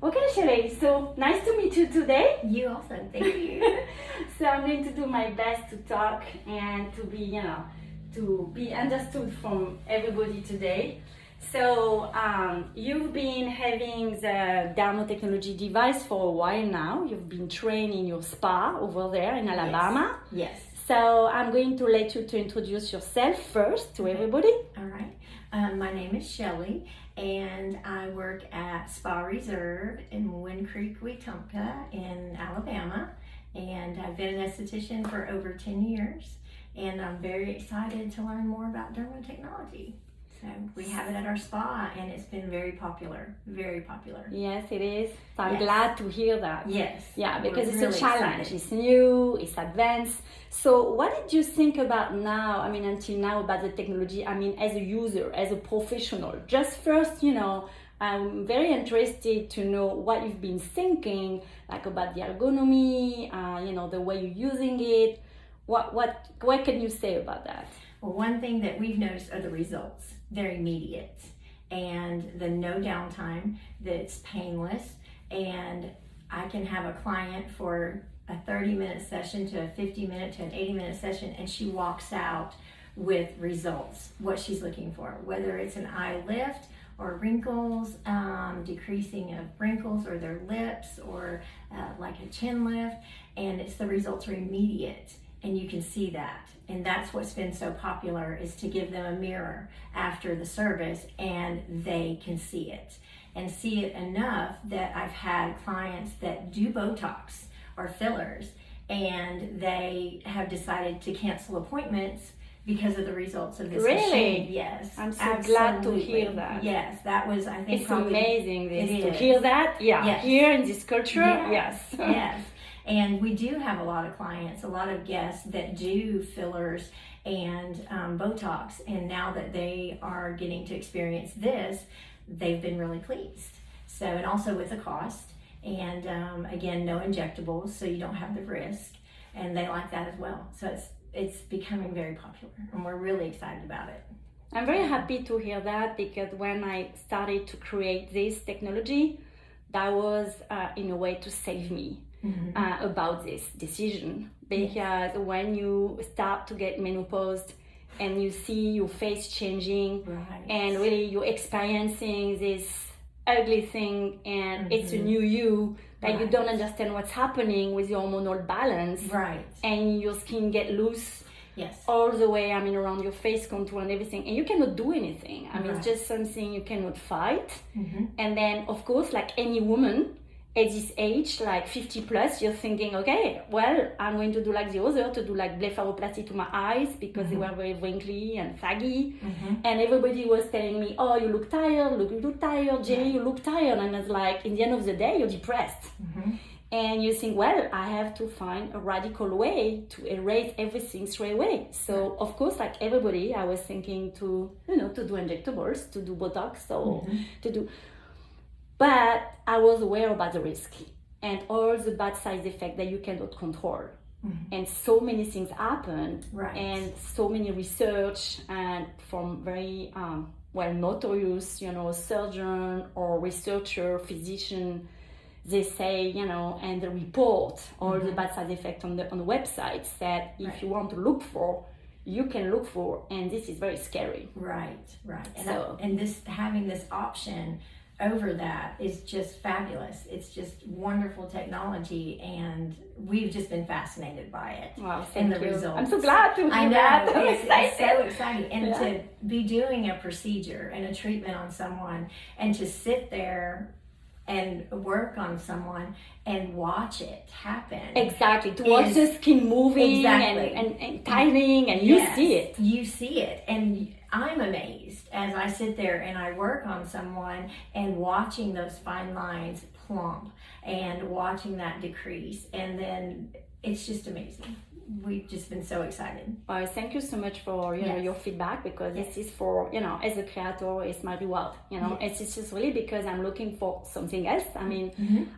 Okay, Shelley, so nice to meet you today. You also, thank you. So I'm going to do my best to talk and to be, to be understood from everybody today. So you've been having the DERMOTECHNOLOGY device for a while now. You've been trained in your spa over there in Alabama. Yes. So I'm going to let you to introduce yourself first to everybody. All right. My name is Shelley, and I work at Spa Reserve in Wind Creek, Wetumpka in Alabama. And I've been an esthetician for over 10 years, and I'm very excited to learn more about dermotechnology. So we have it at our spa, and it's been very popular, very popular. Yes, it is. So I'm Yes. glad to hear that. Yes. Yeah, because We're it's really a challenge. excited. It's new, it's advanced. So what did you think about now, until now about the technology, as a user, as a professional? Just first, I'm very interested to know what you've been thinking, like about the ergonomy, the way you're using it. What can you say about that? Well, one thing that we've noticed are the results. They're immediate, and the no downtime, that's painless, and I can have a client for a 30-minute session to a 50-minute to an 80-minute session, and she walks out with results, what she's looking for, whether it's an eye lift or wrinkles, decreasing of wrinkles or their lips, or like a chin lift, and the results are immediate. And you can see that. And that's what's been so popular, is to give them a mirror after the service and they can see it. And see it enough that I've had clients that do Botox or fillers, and they have decided to cancel appointments because of the results of this machine. Yes. I'm so glad to hear that. Yes, that was, I think, It's probably amazing it to is. hear that. Yeah, Yes. here in this culture, yes. Yes. And we do have a lot of clients, a lot of guests that do fillers and Botox. And now that they are getting to experience this, they've been really pleased. So, and also with the cost. And again, no injectables, so you don't have the risk. And they like that as well. So it's becoming very popular, and we're really excited about it. I'm very happy to hear that, because when I started to create this technology, that was in a way to save me. About this decision, because when you start to get menopause and you see your face changing, Right. and really you're experiencing this ugly thing, and it's a new you that you Right. don't understand what's happening with your hormonal balance, Right. and your skin get loose Yes. all the way, around your face contour and everything, and you cannot do anything. It's Right. just something you cannot fight. And then, of course, like any woman at this age, like 50 plus, you're thinking, okay, well, I'm going to do like the other, to do like blepharoplasty to my eyes, because they were very wrinkly and saggy. And everybody was telling me, oh, you look tired, you look tired, Jenny, you look tired. And it's like, in the end of the day, you're depressed. And you think, well, I have to find a radical way to erase everything straight away. So, of course, like everybody, I was thinking to do injectables, to do Botox, so to do... But I was aware about the risk and all the bad side effects that you cannot control. And so many things happen, Right. and so many research, and from very notorious, surgeon or researcher, physician, they say, and they report all the bad side effects on the websites, that if you want to look for, you can look for, and this is very scary. Right. And, So- having this option over that is just fabulous. It's just wonderful technology, and we've just been fascinated by it. Wow, and thank the you. results. I'm so glad to hear I know, that. I'm it's so excited. exciting. And Yeah. to be doing a procedure and a treatment on someone, and to sit there and work on someone and watch it happen. Exactly, to watch Is- the skin moving Exactly. and tightening, and Yes, you see it. You see it. And I'm amazed as I sit there and I work on someone, and watching those fine lines plump, and watching that decrease. And then it's just amazing. We've just been so excited. Thank you so much for Yes. your feedback, because Yes. this is for, as a creator, it's my reward. It's just really because I'm looking for something else.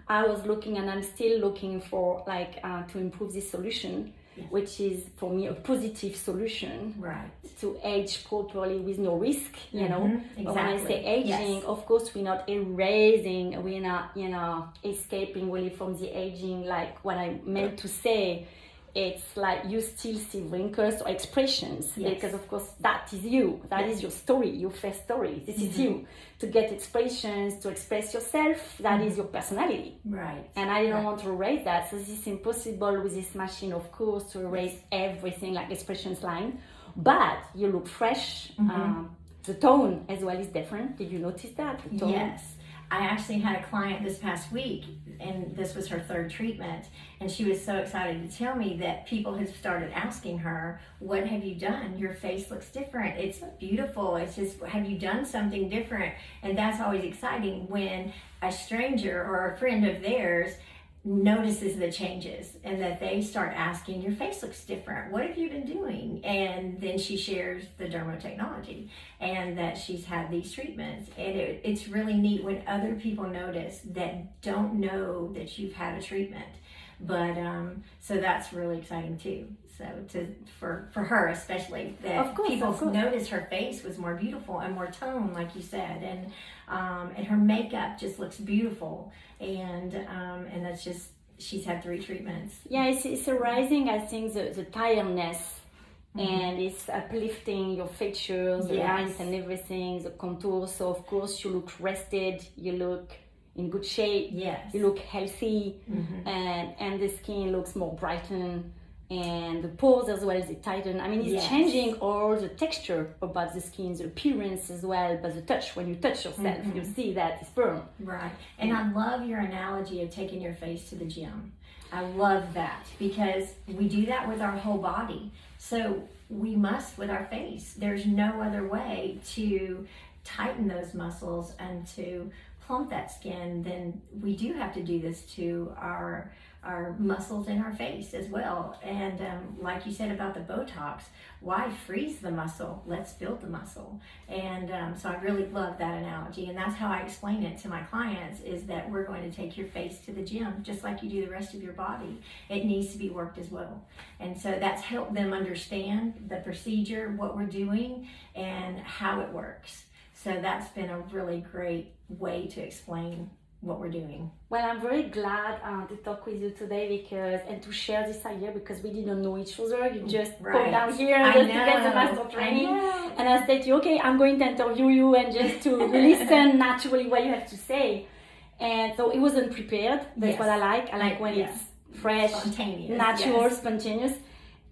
I was looking, and I'm still looking for to improve this solution. Yes. which is for me a positive solution Right. to age properly with no risk, you know. Exactly. But when I say aging, Yes. of course we're not erasing, we're not, you know, escaping really from the aging. Like what I meant to say, it's like you still see wrinkles or expressions, Yes. because of course that is you, that is your story, your first story. This is you. To get expressions, to express yourself, that is your personality. Right. And I didn't want to erase that, so this is impossible with this machine, of course, to erase everything like expressions line. But you look fresh. The tone as well is different. Did you notice that? The tone? Yes. I actually had a client this past week, and this was her third treatment, and she was so excited to tell me that people have started asking her, what have you done? Your face looks different. It's beautiful. It's just, have you done something different? And that's always exciting when a stranger or a friend of theirs notices the changes and that they start asking, your face looks different, what have you been doing? And then she shares the dermotechnology and that she's had these treatments, and it's really neat when other people notice that don't know that you've had a treatment. But so that's really exciting too. So for her especially, that people notice her face was more beautiful and more tone, like you said, and her makeup just looks beautiful, and that's just, she's had 3 treatments. Yeah, it's arising, I think, the tiredness, and it's uplifting your features, the lines and everything, the contours. So of course you look rested, you look in good shape, you look healthy, and the skin looks more brightened, and the pores as well as it tighten. I mean, it's changing all the texture about the skin, the appearance as well, but the touch, when you touch yourself, you see that it's firm. Right. And I love your analogy of taking your face to the gym. I love that, because we do that with our whole body. So we must with our face. There's no other way to tighten those muscles and to plump that skin. Then we do have to do this to our muscles in our face as well. And like you said about the Botox, why freeze the muscle? Let's build the muscle. And so I really love that analogy, and that's how I explain it to my clients, is that we're going to take your face to the gym just like you do the rest of your body. It needs to be worked as well. And so that's helped them understand the procedure, what we're doing, and how it works. So that's been a really great way to explain what we're doing. Well, I'm very glad to talk with you today, because and to share this idea, because we didn't know each other. You just put down here just to get the master training, and I said to you, okay, I'm going to interview you and just to listen naturally what you have to say. And so it wasn't prepared. That's what I like. I like when it's fresh, spontaneous, natural, spontaneous.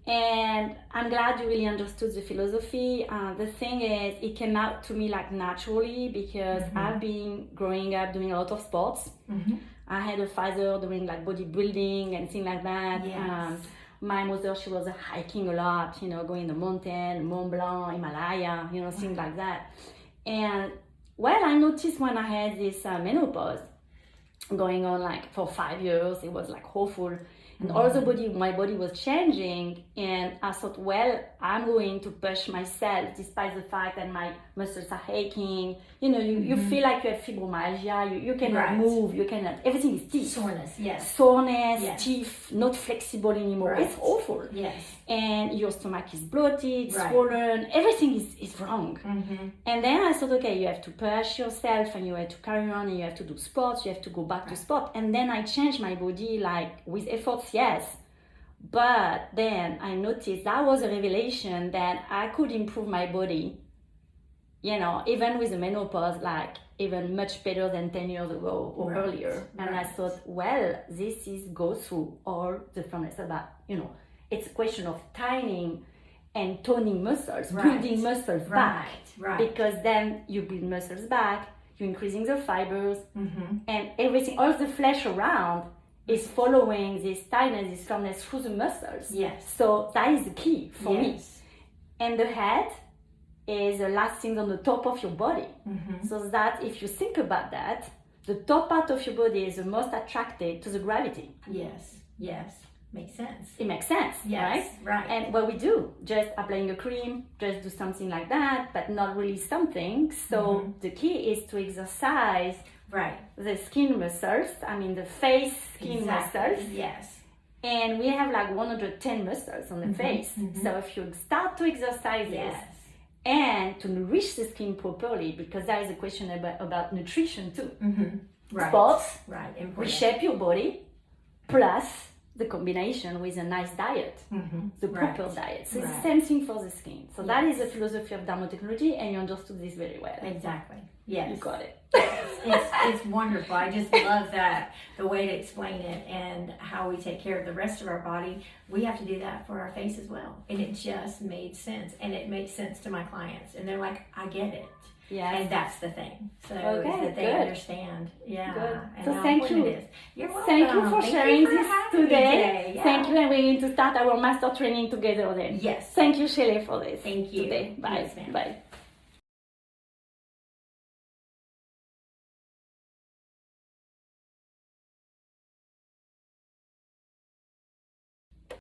And I'm glad you really understood the philosophy. The thing is, it came out to me like naturally, because I've been growing up doing a lot of sports. I had a father doing like bodybuilding and things like that. My mother, she was hiking a lot, you know, going in the mountain, Mont Blanc, Himalaya, you know, things like that. And well, I noticed when I had this menopause going on like for 5 years, it was like awful. And also my body was changing, and I thought, well, I'm going to push myself despite the fact that my muscles are aching. You know, you feel like you have fibromyalgia, you cannot move, you cannot, everything is stiff. Soreness, stiff, not flexible anymore. It's awful. And your stomach is bloated, swollen, everything is wrong. And then I thought, okay, you have to push yourself, and you have to carry on, and you have to do sports, you have to go back to sport. And then I changed my body, like with efforts, yes. But then I noticed that was a revelation that I could improve my body, you know, even with the menopause, like even much better than 10 years ago or earlier. And I thought, well, this is go through all the furnace about, you know, it's a question of tightening and toning muscles, building muscles back. Because then you build muscles back, you're increasing the fibers, and everything, all the flesh around is following this tightness, this firmness through the muscles. So that is the key for me. And the head is the last thing on the top of your body. So that if you think about that, the top part of your body is the most attracted to the gravity. Makes sense. It makes sense, right? And what we do, just applying a cream, just do something like that, but not really something. So the key is to exercise the skin muscles, I mean the face skin muscles. And we have like 110 muscles on the face. So if you start to exercise this and to nourish the skin properly, because there is a question about nutrition too. Right. Sports, Important. reshape your body, plus the combination with a nice diet, the proper diet. So it's the same thing for the skin. So that is the philosophy of dermotechnology, and you understood this very well. Exactly. Yes. You got it. It's wonderful. I just love that, the way to explain it and how we take care of the rest of our body. We have to do that for our face as well. And it just made sense. And it makes sense to my clients. And they're like, I get it. Yeah. And that's the thing. So Okay, that they understand. Yeah. Good. And So how thank important you. it is. You're welcome. Thank you for sharing this having me today. Yeah. Thank you, and we're going to start our master training together then. Yes. Thank you, Shelley, for this. Thank you. Today. Bye. Yes, ma'am. Bye.